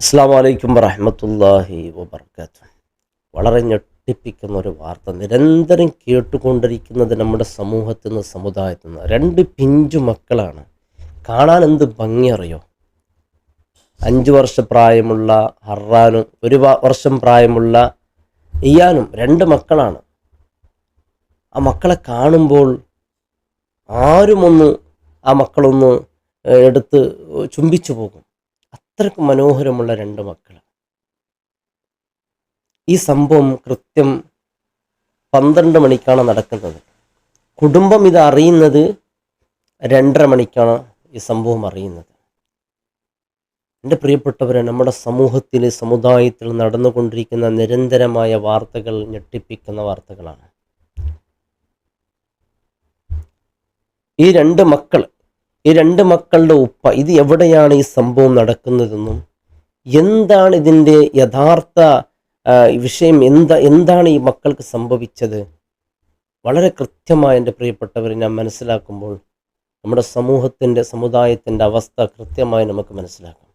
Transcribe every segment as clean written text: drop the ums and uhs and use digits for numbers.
അസ്സലാമു അലൈക്കും വറഹ്മത്തുള്ളാഹി വബറകാതുഹു. വളരെ ഞെട്ടിപ്പിക്കുന്ന ഒരു വാർത്ത നിരന്തരം കേട്ടുകൊണ്ടിരിക്കുന്നത് നമ്മുടെ സമൂഹത്തിൽ നിന്ന് സമുദായത്തിൽ നിന്ന്. രണ്ട് പിഞ്ചു മക്കളാണ്. കാണാൻ എന്ത് ഭംഗി അറിയോ. 5 വർഷം പ്രായമുള്ള ഹർറാനും 1 വർഷം പ്രായമുള്ള ഇയാനും 2 മക്കളാണ്. ആ മക്കളെ കാണുമ്പോൾ ആരുമൊന്ന് ആ മക്കളൊന്ന് എടുത്ത് ചുംബിച്ചു പോകും. അത്രയ്ക്ക് മനോഹരമുള്ള 2 മക്കൾ. ഈ സംഭവം കൃത്യം 12 മണിക്കാണ് നടക്കുന്നത്. കുടുംബം ഇത് അറിയുന്നത് 2:30 മണിക്കാണ് ഈ സംഭവം അറിയുന്നത്. എൻ്റെ പ്രിയപ്പെട്ടവരെ, നമ്മുടെ സമൂഹത്തിൽ സമുദായത്തിൽ നടന്നുകൊണ്ടിരിക്കുന്ന നിരന്തരമായ വാർത്തകൾ ഞെട്ടിപ്പിക്കുന്ന വാർത്തകളാണ്. ഈ 2 മക്കളുടെ ഉപ്പ ഇത് എവിടെയാണ് ഈ സംഭവം നടക്കുന്നതെന്നും എന്താണ് ഇതിൻ്റെ യഥാർത്ഥ വിഷയം, എന്താണ് ഈ മക്കൾക്ക് സംഭവിച്ചത്, വളരെ കൃത്യമായി എൻ്റെ പ്രിയപ്പെട്ടവരെ ഞാൻ മനസ്സിലാക്കുമ്പോൾ നമ്മുടെ സമുദായത്തിൻ്റെ അവസ്ഥ കൃത്യമായി നമുക്ക് മനസ്സിലാക്കാം.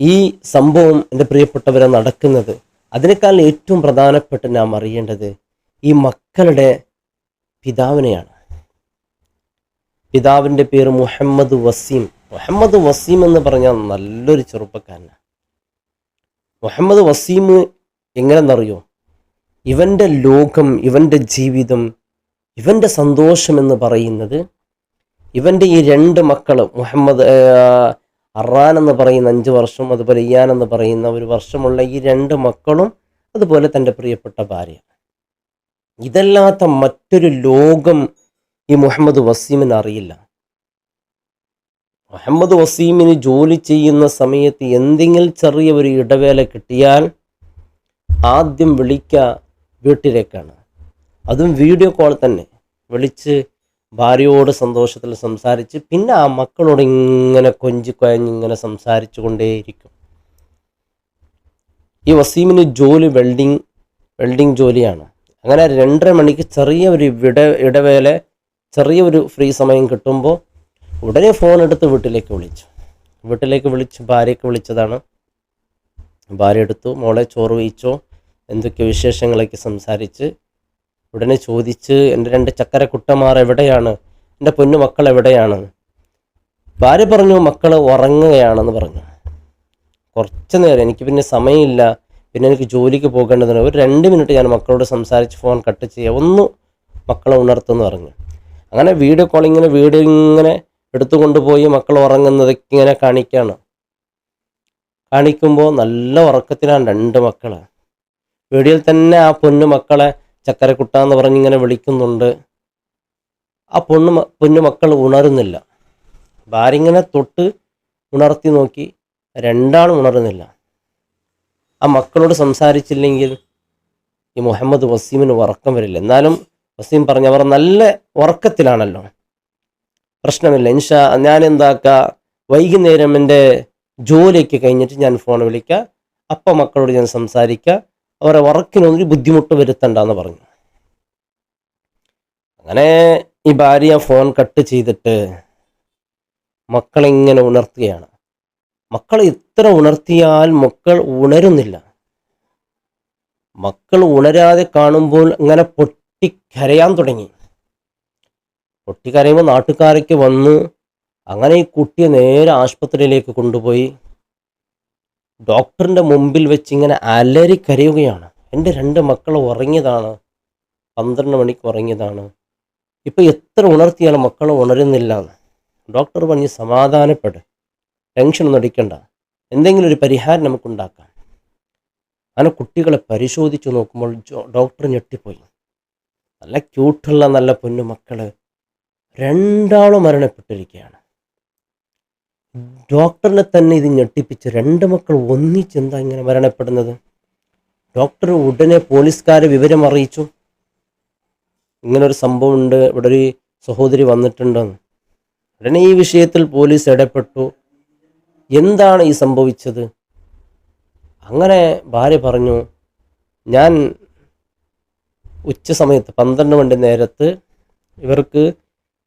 ഈ സംഭവം എൻ്റെ പ്രിയപ്പെട്ടവരെ നടക്കുന്നത്, അതിനേക്കാൾ ഏറ്റവും പ്രധാനപ്പെട്ട് നാം അറിയേണ്ടത് ഈ മക്കളുടെ പിതാവിനെയാണ്. പിതാവിൻ്റെ പേര് മുഹമ്മദ് വസീം. മുഹമ്മദ് വസീം എന്ന് പറഞ്ഞാൽ നല്ലൊരു ചെറുപ്പക്കാരനാണ്. മുഹമ്മദ് വസീം എങ്ങനെയെന്നറിയോ, ഇവൻ്റെ ലോകം, ഇവൻ്റെ ജീവിതം, ഇവൻ്റെ സന്തോഷം എന്ന് പറയുന്നത് ഇവൻ്റെ ഈ 2 മക്കൾ, അറാൻ എന്ന് പറയുന്ന 5 വർഷം, അതുപോലെ ഇയാൻ എന്ന് പറയുന്ന 1 വർഷമുള്ള ഈ 2 മക്കളും, അതുപോലെ തൻ്റെ പ്രിയപ്പെട്ട ഭാര്യ. ഇതല്ലാത്ത മറ്റൊരു ലോകം ഈ മുഹമ്മദ് വസീമിന് അറിയില്ല. മുഹമ്മദ് വസീമിന് ജോലി ചെയ്യുന്ന സമയത്ത് എന്തെങ്കിലും ചെറിയ ഒരു ഇടവേള കിട്ടിയാൽ ആദ്യം വിളിക്കുക വീട്ടിലേക്കാണ്. അതും വീഡിയോ കോൾ തന്നെ വിളിച്ച് ഭാര്യയോട് സന്തോഷത്തിൽ സംസാരിച്ച് പിന്നെ ആ മക്കളോട് ഇങ്ങനെ കൊഞ്ചിക്കൊയഞ്ഞിങ്ങനെ സംസാരിച്ചു കൊണ്ടേയിരിക്കും. ഈ വസീമിന് ജോലി വെൽഡിങ് ജോലിയാണ്. അങ്ങനെ 2:30 മണിക്ക് ചെറിയ ഒരു ഇടവേള, ചെറിയൊരു ഫ്രീ സമയം കിട്ടുമ്പോൾ ഉടനെ ഫോൺ എടുത്ത് വീട്ടിലേക്ക് വിളിച്ച് ഭാര്യയ്ക്ക് വിളിച്ചതാണ്. ഭാര്യ എടുത്തു, മോളെ ചോറ് വഹിച്ചോ, എന്തൊക്കെ വിശേഷങ്ങളൊക്കെ സംസാരിച്ച് ഉടനെ ചോദിച്ച്, എൻ്റെ 2 ചക്കരക്കുട്ടന്മാർ എവിടെയാണ്, എൻ്റെ പൊന്നു മക്കൾ എവിടെയാണ്? ഭാര്യ പറഞ്ഞു, മക്കൾ ഉറങ്ങുകയാണെന്ന് പറഞ്ഞു. കുറച്ച് നേരം, എനിക്ക് പിന്നെ സമയമില്ല, പിന്നെ എനിക്ക് ജോലിക്ക് പോകേണ്ടതിന് ഒരു 2 മിനിറ്റ് ഞാൻ മക്കളോട് സംസാരിച്ച് ഫോൺ കട്ട് ചെയ്യുക, ഒന്ന് മക്കളെ ഉണർത്തുമെന്ന് പറഞ്ഞു. അങ്ങനെ വീഡിയോ കോളിങ്ങിന് ഇങ്ങനെ എടുത്തുകൊണ്ടുപോയി മക്കൾ ഉറങ്ങുന്നതൊക്കെ ഇങ്ങനെ കാണിക്കുമ്പോൾ നല്ല ഉറക്കത്തിലാണ് 2 മക്കൾ. വീഡിയോയിൽ തന്നെ ആ പൊന്നു മക്കളെ ചക്കരക്കുട്ട എന്ന് പറഞ്ഞിങ്ങനെ വിളിക്കുന്നുണ്ട്. ആ പൊന്നു മക്കൾ ഉണരുന്നില്ല. ഭാര്യ ഇങ്ങനെ തൊട്ട് ഉണർത്തി നോക്കി, 2 ഉണരുന്നില്ല. ആ മക്കളോട് സംസാരിച്ചില്ലെങ്കിൽ ഈ മുഹമ്മദ് വസീമിന് ഉറക്കം വരില്ല. എന്നാലും വസീം പറഞ്ഞു, അവർ നല്ല ഉറക്കത്തിലാണല്ലോ, പ്രശ്നമില്ല, ഞാൻ വൈകുന്നേരം എൻ്റെ ജോലിയൊക്കെ കഴിഞ്ഞിട്ട് ഞാൻ ഫോൺ വിളിക്കുക, അപ്പം മക്കളോട് ഞാൻ സംസാരിക്കുക, അവരെ ഉറക്കിനൊന്നും ബുദ്ധിമുട്ട് വരുത്തണ്ടെന്ന് പറഞ്ഞു. അങ്ങനെ ഈ ഭാര്യ ഫോൺ കട്ട് ചെയ്തിട്ട് മക്കളിങ്ങനെ ഉണർത്തുകയാണ്. മക്കൾ ഇത്ര ഉണർത്തിയാൽ മക്കൾ ഉണരുന്നില്ല. മക്കൾ ഉണരാതെ കാണുമ്പോൾ അങ്ങനെ പൊട്ടിക്കരയാൻ തുടങ്ങി. പൊട്ടിക്കരയുമ്പോൾ നാട്ടുകാരൊക്കെ വന്ന് അങ്ങനെ ഈ കുട്ടിയെ നേരെ ആശുപത്രിയിലേക്ക് കൊണ്ടുപോയി ഡോക്ടറിൻ്റെ മുമ്പിൽ വെച്ച് ഇങ്ങനെ അലറി കരയുകയാണ്. എൻ്റെ 2 മക്കൾ ഉറങ്ങിയതാണ്, 12 മണിക്ക് ഉറങ്ങിയതാണ്, ഇപ്പം എത്ര ഉണർത്തിയാലും മക്കൾ ഉണരുന്നില്ല. ഡോക്ടർ പറഞ്ഞ്, സമാധാനപ്പെട്, ടെൻഷനൊന്നും അടിക്കണ്ട, എന്തെങ്കിലും ഒരു പരിഹാരം നമുക്കുണ്ടാക്കാം. അങ്ങനെ കുട്ടികളെ പരിശോധിച്ച് നോക്കുമ്പോൾ ഡോക്ടർ ഞെട്ടിപ്പോയി. നല്ല ക്യൂട്ടുള്ള നല്ല പൊന്നു മക്കൾ 2 മരണപ്പെട്ടിരിക്കുകയാണ്. ഡോക്ടറിനെ തന്നെ ഇത് ഞെട്ടിപ്പിച്ച്, 2 മക്കൾ ഒന്നിച്ചെന്താ ഇങ്ങനെ മരണപ്പെടുന്നത്? ഡോക്ടർ ഉടനെ പോലീസുകാരെ വിവരം അറിയിച്ചു, ഇങ്ങനൊരു സംഭവം ഉണ്ട്, ഇവിടെ ഒരു സഹോദരി വന്നിട്ടുണ്ടെന്ന്. ഉടനെ ഈ വിഷയത്തിൽ പോലീസ് ഇടപെട്ടു. എന്താണ് ഈ സംഭവിച്ചത്? അങ്ങനെ ഭാര്യ പറഞ്ഞു, ഞാൻ ഉച്ച സമയത്ത് 12 മണി നേരത്ത് ഇവർക്ക്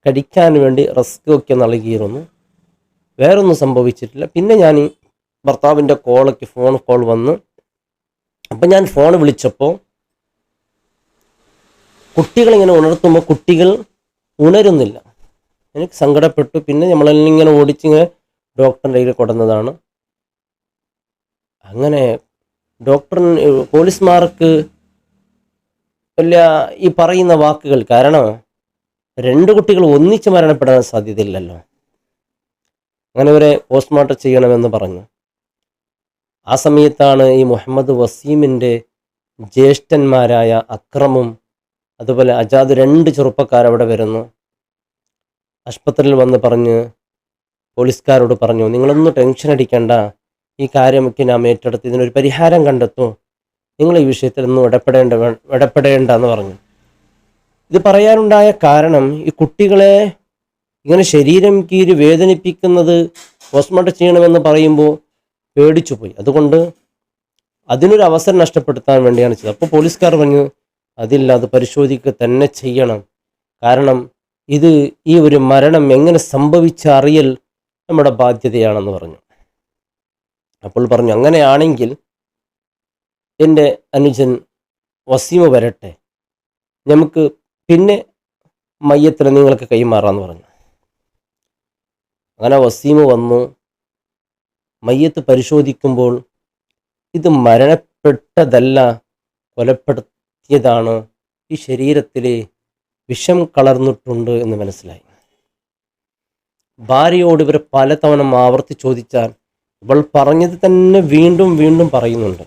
കഴിക്കാൻ വേണ്ടി റസ്ക് ഒക്കെ നൽകിയിരുന്നു, വേറൊന്നും സംഭവിച്ചിട്ടില്ല. പിന്നെ ഞാൻ ഭർത്താവിൻ്റെ ഫോൺ കോൾ വന്ന്. അപ്പം ഞാൻ ഫോൺ വിളിച്ചപ്പോൾ കുട്ടികളിങ്ങനെ ഉണർത്തുമ്പോൾ കുട്ടികൾ ഉണരുന്നില്ല. എനിക്ക് സങ്കടപ്പെട്ടു. പിന്നെ നമ്മളെല്ലാം ഇങ്ങനെ ഓടിച്ചിങ്ങനെ ഡോക്ടറിൻ്റെ കയ്യിൽ കൊടുന്നതാണ്. അങ്ങനെ പോലീസുമാർക്ക് വലിയ ഈ പറയുന്ന വാക്കുകൾ, കാരണം 2 കുട്ടികൾ ഒന്നിച്ച് മരണപ്പെടാൻ സാധ്യതയില്ലല്ലോ. അങ്ങനെ ഇവരെ പോസ്റ്റ്മോർട്ടം ചെയ്യണമെന്ന് പറഞ്ഞു. ആ സമയത്താണ് ഈ മുഹമ്മദ് വസീമിൻ്റെ ജ്യേഷ്ഠന്മാരായ അക്രമും അതുപോലെ അജാദ് 2 ചെറുപ്പക്കാരവിടെ വരുന്നു. ആശുപത്രിയിൽ വന്ന് പോലീസുകാരോട് പറഞ്ഞു, നിങ്ങളൊന്നും ടെൻഷൻ അടിക്കേണ്ട, ഈ കാര്യമൊക്കെ നാം ഏറ്റെടുത്ത് ഇതിനൊരു പരിഹാരം കണ്ടെത്തും, നിങ്ങൾ ഈ വിഷയത്തിൽ ഒന്നും ഇടപെടേണ്ട എന്ന് പറഞ്ഞു. ഇത് പറയാനുണ്ടായ കാരണം, ഈ കുട്ടികളെ ഇങ്ങനെ ശരീരം കീറി വേദനിപ്പിക്കുന്നത് പോസ്റ്റ്മോർട്ടം ചെയ്യണമെന്ന് പറയുമ്പോൾ പേടിച്ചു പോയി. അതുകൊണ്ട് അതിനൊരു അവസരം നഷ്ടപ്പെടുത്താൻ വേണ്ടിയാണ് ചെയ്തത്. അപ്പോൾ പോലീസുകാർ പറഞ്ഞു, അതില്ല, അത് പരിശോധിക്കുക തന്നെ ചെയ്യണം. കാരണം ഈ ഒരു മരണം എങ്ങനെ സംഭവിച്ച അറിയൽ നമ്മുടെ ബാധ്യതയാണെന്ന് പറഞ്ഞു. അപ്പോൾ പറഞ്ഞു, അങ്ങനെയാണെങ്കിൽ എൻ്റെ അനുജൻ വസീമ് വരട്ടെ, നമുക്ക് പിന്നെ മയ്യത്തിനെ നിങ്ങൾക്ക് കൈമാറാമെന്ന് പറഞ്ഞു. അങ്ങനെ വസീമ് വന്നു. മയ്യത്ത് പരിശോധിക്കുമ്പോൾ ഇത് മരണപ്പെട്ടതല്ല, കൊലപ്പെടുത്തിയതാണ്, ഈ ശരീരത്തിൽ വിഷം കളർന്നിട്ടുണ്ട് എന്ന് മനസ്സിലായി. ഭാര്യയോട് ഇവർ പലതവണ ആവർത്തി ചോദിച്ചാൽ ഇവൾ പറഞ്ഞത് തന്നെ വീണ്ടും വീണ്ടും പറയുന്നുണ്ട്.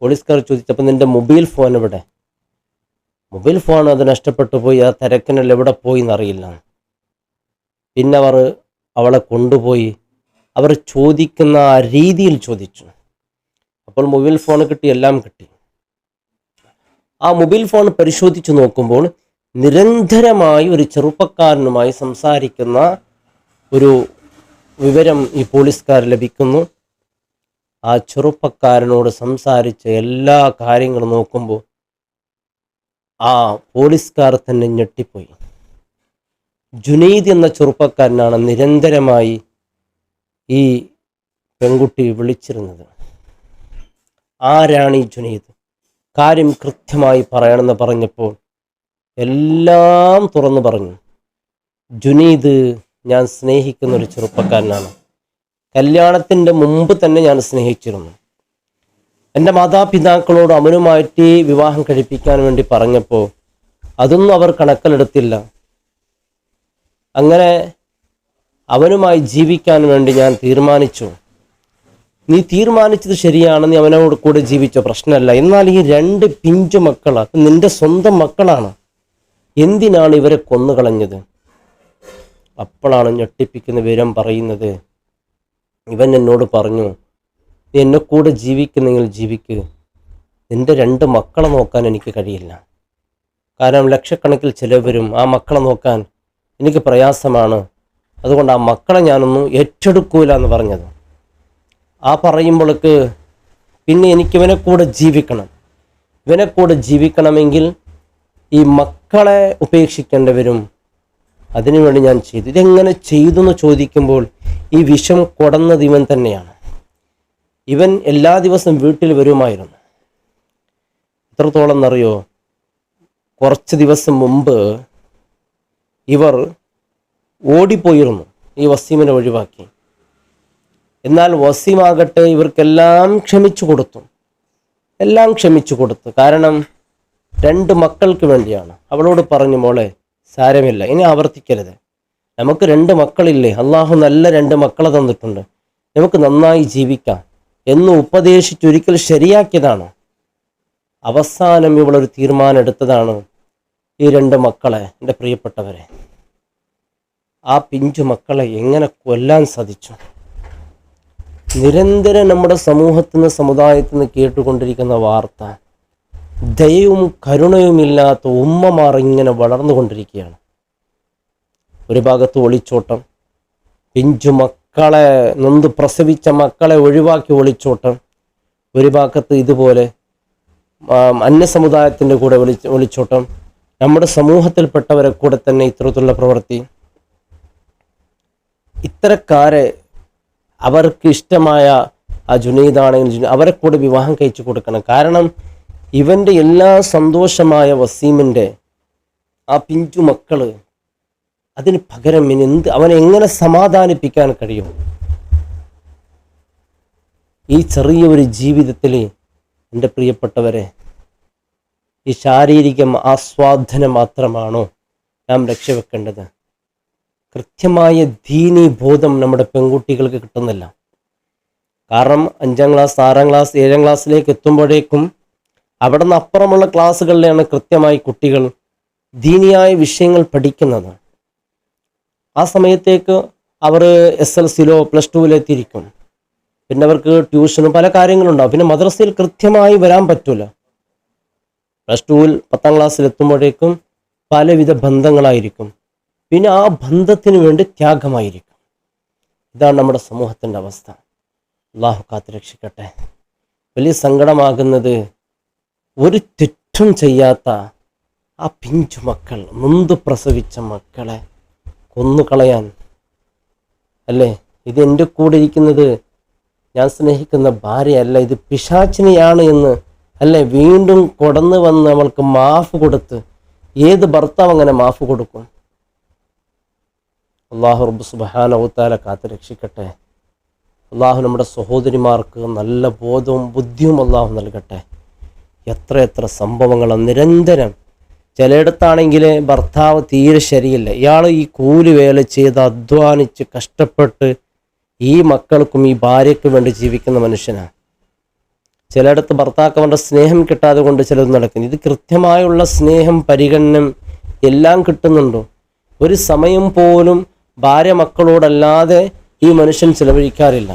പോലീസുകാർ ചോദിച്ചപ്പോൾ നിൻ്റെ മൊബൈൽ ഫോൺ എവിടെ? മൊബൈൽ ഫോൺ അത് നഷ്ടപ്പെട്ടു പോയി, ആ തിരക്കിനെല്ലാം എവിടെ പോയി എന്നറിയില്ല. പിന്നെ അവളെ കൊണ്ടുപോയി അവർ ചോദിക്കുന്ന ആ രീതിയിൽ ചോദിച്ചു. അപ്പോൾ മൊബൈൽ ഫോൺ കിട്ടി, എല്ലാം കിട്ടി. ആ മൊബൈൽ ഫോൺ പരിശോധിച്ച് നോക്കുമ്പോൾ നിരന്തരമായി ഒരു ചെറുപ്പക്കാരനുമായി സംസാരിക്കുന്ന ഒരു വിവരം ഈ പോലീസുകാർ ലഭിക്കുന്നു. ആ ചെറുപ്പക്കാരനോട് സംസാരിച്ച എല്ലാ കാര്യങ്ങളും നോക്കുമ്പോൾ ആ പോലീസുകാർ തന്നെ ഞെട്ടിപ്പോയി. ജുനൈദ് എന്ന ചെറുപ്പക്കാരനാണ് നിരന്തരമായി ഈ പെൺകുട്ടി വിളിച്ചിരുന്നത്. ആരാണ് ഈ ജുനൈദ്? കാര്യം കൃത്യമായി പറയണമെന്ന് പറഞ്ഞപ്പോൾ എല്ലാം തുറന്നു പറഞ്ഞു. ജുനൈദ് ഞാൻ സ്നേഹിക്കുന്ന ഒരു ചെറുപ്പക്കാരനാണ്. കല്യാണത്തിൻ്റെ മുമ്പ് തന്നെ ഞാൻ സ്നേഹിച്ചിരുന്നു. എൻ്റെ മാതാപിതാക്കളോട് അവനുമായിട്ട് വിവാഹം കഴിപ്പിക്കാൻ വേണ്ടി പറഞ്ഞപ്പോൾ അതൊന്നും അവർ കണക്കിലെടുത്തില്ല. അങ്ങനെ അവനുമായി ജീവിക്കാൻ വേണ്ടി ഞാൻ തീരുമാനിച്ചു. നീ തീരുമാനിച്ചത് ശരിയാണ്, നീ അവനോട് കൂടെ ജീവിച്ചോ, പ്രശ്നമല്ല. എന്നാൽ ഈ 2 പിഞ്ചു മക്കളാണ്, നിന്റെ സ്വന്തം മക്കളാണ്, എന്തിനാണ് ഇവരെ കൊന്നുകളഞ്ഞത്? അപ്പോഴാണ് ഞെട്ടിപ്പിക്കുന്ന വിവരം പറയുന്നത്. ഇവൻ എന്നോട് പറഞ്ഞു, നീ എന്നെ കൂടെ ജീവിക്കുന്നെങ്കിൽ ജീവിക്ക്, നിന്റെ 2 മക്കളെ നോക്കാൻ എനിക്ക് കഴിയില്ല. കാരണം ലക്ഷക്കണക്കിൽ ചിലവരും ആ മക്കളെ നോക്കാൻ എനിക്ക് പ്രയാസമാണ്. അതുകൊണ്ട് ആ മക്കളെ ഞാനൊന്നും ഏറ്റെടുക്കൂല എന്ന് പറഞ്ഞത്. ആ പറയുമ്പോഴേക്ക് പിന്നെ എനിക്ക് ഇവനെ കൂടെ ജീവിക്കണം. ഇവനെ കൂടെ ജീവിക്കണമെങ്കിൽ ഈ മക്കളെ ഉപേക്ഷിക്കേണ്ടി വരും. അതിനുവേണ്ടി ഞാൻ ചെയ്തു. ഇതെങ്ങനെ ചെയ്തു എന്ന് ചോദിക്കുമ്പോൾ ഈ വിഷം കൊടന്നത് ഇവൻ തന്നെയാണ്. ഇവൻ എല്ലാ ദിവസവും വീട്ടിൽ വരുമായിരുന്നു. എത്രത്തോളം എന്നറിയോ? കുറച്ച് ദിവസം മുമ്പ് ഇവർ ഓടിപ്പോയിരുന്നു ഈ വസീമിനെ ഒഴിവാക്കി. എന്നാൽ വസീമാകട്ടെ ഇവർക്കെല്ലാം ക്ഷമിച്ചു കൊടുത്തു. കാരണം 2 മക്കൾക്ക് വേണ്ടിയാണ്. അവളോട് പറഞ്ഞു, മോളെ സാരമില്ല, ഇനി ആവർത്തിക്കരുത്, നമുക്ക് 2 മക്കളില്ലേ, അള്ളാഹു നല്ല 2 മക്കളെ തന്നിട്ടുണ്ട്, നമുക്ക് നന്നായി ജീവിക്കാം എന്ന് ഉപദേശിച്ചൊരിക്കൽ ശരിയാക്കിയതാണ്. അവസാനം ഇവളൊരു തീരുമാനം എടുത്തതാണ്. ഈ 2 മക്കളെ, എൻ്റെ പ്രിയപ്പെട്ടവരെ, ആ പിഞ്ചു മക്കളെ എങ്ങനെ കൊല്ലാൻ സാധിച്ചു? നിരന്തരം നമ്മുടെ സമൂഹത്തിൽ നിന്ന് സമുദായത്തിൽ നിന്ന് കേട്ടുകൊണ്ടിരിക്കുന്ന വാർത്ത, ദയവും കരുണയുമില്ലാത്ത ഉമ്മമാർ ഇങ്ങനെ വളർന്നുകൊണ്ടിരിക്കുകയാണ്. ഒരു ഭാഗത്ത് ഒളിച്ചോട്ടം, പിഞ്ചു മക്കളെ നൊന്ത് പ്രസവിച്ച മക്കളെ ഒഴിവാക്കി ഒളിച്ചോട്ടം, ഒരു ഭാഗത്ത് ഇതുപോലെ അന്യസമുദായത്തിൻ്റെ കൂടെ ഒളിച്ചോട്ടം, നമ്മുടെ സമൂഹത്തിൽപ്പെട്ടവരെ കൂടെ തന്നെ ഇത്തരത്തിലുള്ള പ്രവൃത്തി. ഇത്തരക്കാരെ അവർക്ക് ഇഷ്ടമായ ആ ജുനൈദാണെങ്കിൽ അവരെ കൂടെ വിവാഹം കഴിച്ചു കൊടുക്കണം. കാരണം ഇവൻ്റെ എല്ലാ സന്തോഷമായ വസീമിൻ്റെ ആ പിഞ്ചു മക്കള്, അതിന് പകരം ഇനി അവനെ എങ്ങനെ സമാധാനിപ്പിക്കാൻ കഴിയും? ഈ ചെറിയൊരു ജീവിതത്തിൽ എൻ്റെ പ്രിയപ്പെട്ടവരെ, ഈ ശാരീരിക ആസ്വാദനം മാത്രമാണോ നാം രക്ഷവെക്കേണ്ടത്? കൃത്യമായ ദീനീ ബോധം നമ്മുടെ പെൺകുട്ടികൾക്ക് കിട്ടുന്നില്ല. കാരണം 5ാം ക്ലാസ്, 6ാം ക്ലാസ്, 7ാം ക്ലാസ്സിലേക്ക് എത്തുമ്പോഴേക്കും അവിടെ നിന്ന് അപ്പുറമുള്ള ക്ലാസ്സുകളിലാണ് കൃത്യമായി കുട്ടികൾ ദീനിയായ വിഷയങ്ങൾ പഠിക്കുന്നത്. ആ സമയത്തേക്ക് അവർ SLCയിലോ +2 എത്തിയിരിക്കും. പിന്നെ അവർക്ക് ട്യൂഷനും പല കാര്യങ്ങളുണ്ടാവും. പിന്നെ മദ്രസയിൽ കൃത്യമായി വരാൻ പറ്റൂല. +2 10ാം ക്ലാസ്സിൽ എത്തുമ്പോഴേക്കും പലവിധ ബന്ധങ്ങളായിരിക്കും. പിന്നെ ആ ബന്ധത്തിന് വേണ്ടി ത്യാഗമായിരിക്കും. ഇതാണ് നമ്മുടെ സമൂഹത്തിൻ്റെ അവസ്ഥ. അള്ളാഹു കാത്ത് രക്ഷിക്കട്ടെ. വലിയ സങ്കടമാകുന്നത് ഒരു തെറ്റും ചെയ്യാത്ത ആ പിഞ്ചു മക്കൾ, നൊന്ത് പ്രസവിച്ച മക്കളെ കൊന്നുകളയാൻ അല്ലേ? ഇത് എൻ്റെ കൂടെ ഇരിക്കുന്നത് ഞാൻ സ്നേഹിക്കുന്ന ഭാര്യയല്ല, ഇത് പിശാചിനെയാണ് എന്ന് അല്ലേ വീണ്ടും കൊടന്നു വന്ന് അവൾക്ക് മാഫ് കൊടുത്ത്, ഏത് ഭർത്താവ് അങ്ങനെ മാഫ് കൊടുക്കും? അള്ളാഹു റബ്ബ് സുബ്ഹാനഹു വതആല കാത്ത് രക്ഷിക്കട്ടെ. അള്ളാഹു നമ്മുടെ സഹോദരിമാർക്ക് നല്ല ബോധവും ബുദ്ധിയും അള്ളാഹു നൽകട്ടെ. എത്ര സംഭവങ്ങളാണ് നിരന്തരം. ചിലയിടത്താണെങ്കിൽ ഭർത്താവ് തീരെ ശരിയില്ല, ഇയാൾ ഈ കൂലി വേല ചെയ്ത് അധ്വാനിച്ച് കഷ്ടപ്പെട്ട് ഈ മക്കൾക്കും ഈ ഭാര്യയ്ക്ക് വേണ്ടി ജീവിക്കുന്ന മനുഷ്യനാണ്. ചിലയിടത്ത് ഭർത്താക്ക് അവൻ്റെ സ്നേഹം കിട്ടാതെ കൊണ്ട് ചിലത് നടക്കുന്നു. ഇത് കൃത്യമായുള്ള സ്നേഹം, പരിഗണനം എല്ലാം കിട്ടുന്നുണ്ടോ? ഒരു സമയം പോലും ഭാര്യ മക്കളോടല്ലാതെ ഈ മനുഷ്യൻ ചിലവഴിക്കാറില്ല.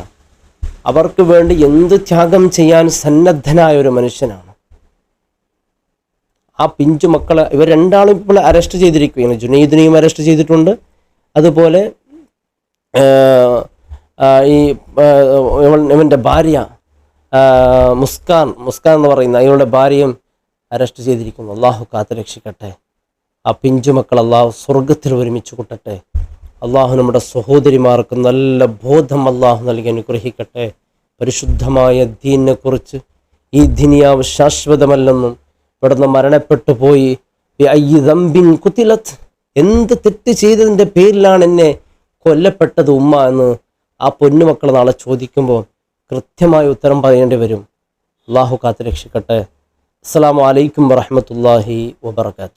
അവർക്ക് വേണ്ടി എന്ത് ത്യാഗം ചെയ്യാൻ സന്നദ്ധനായ ഒരു മനുഷ്യനാണ്. ആ പിഞ്ചു മക്കളെ ഇവർ രണ്ടാളും ഇപ്പോൾ അറസ്റ്റ് ചെയ്തിരിക്കുകയാണ്. ജുനൈദിനെയും അറസ്റ്റ് ചെയ്തിട്ടുണ്ട്. അതുപോലെ ഈ ഇവൻ്റെ ഭാര്യ മുസ്കാൻ എന്ന് പറയുന്ന ഇവളുടെ ഭാര്യയും അറസ്റ്റ് ചെയ്തിരിക്കുന്നു. അള്ളാഹു കാത്ത് രക്ഷിക്കട്ടെ. ആ പിഞ്ചു മക്കൾ അള്ളാഹു സ്വർഗത്തിൽ ഒരുമിച്ച് കൂട്ടട്ടെ. അള്ളാഹു നമ്മുടെ സഹോദരിമാർക്ക് നല്ല ബോധം അള്ളാഹു നൽകി അനുഗ്രഹിക്കട്ടെ. പരിശുദ്ധമായ ദീനിനെ കുറിച്ച്, ഈ ദുനിയാവ് ശാശ്വതമല്ലെന്നും ഇവിടുന്ന് മരണപ്പെട്ടു പോയി എന്ത് തെറ്റ് ചെയ്തതിൻ്റെ പേരിലാണ് എന്നെ കൊല്ലപ്പെട്ടത് ഉമ്മ എന്ന് ആ പൊന്നുമക്കൾ നാളെ ചോദിക്കുമ്പോൾ കൃത്യമായ ഉത്തരം പറയേണ്ടി വരും. അള്ളാഹു കാത്ത് രക്ഷിക്കട്ടെ. അസ്സലാമു അലൈക്കും വറഹ്മത്തുള്ളാഹി വബറകാതുഹു.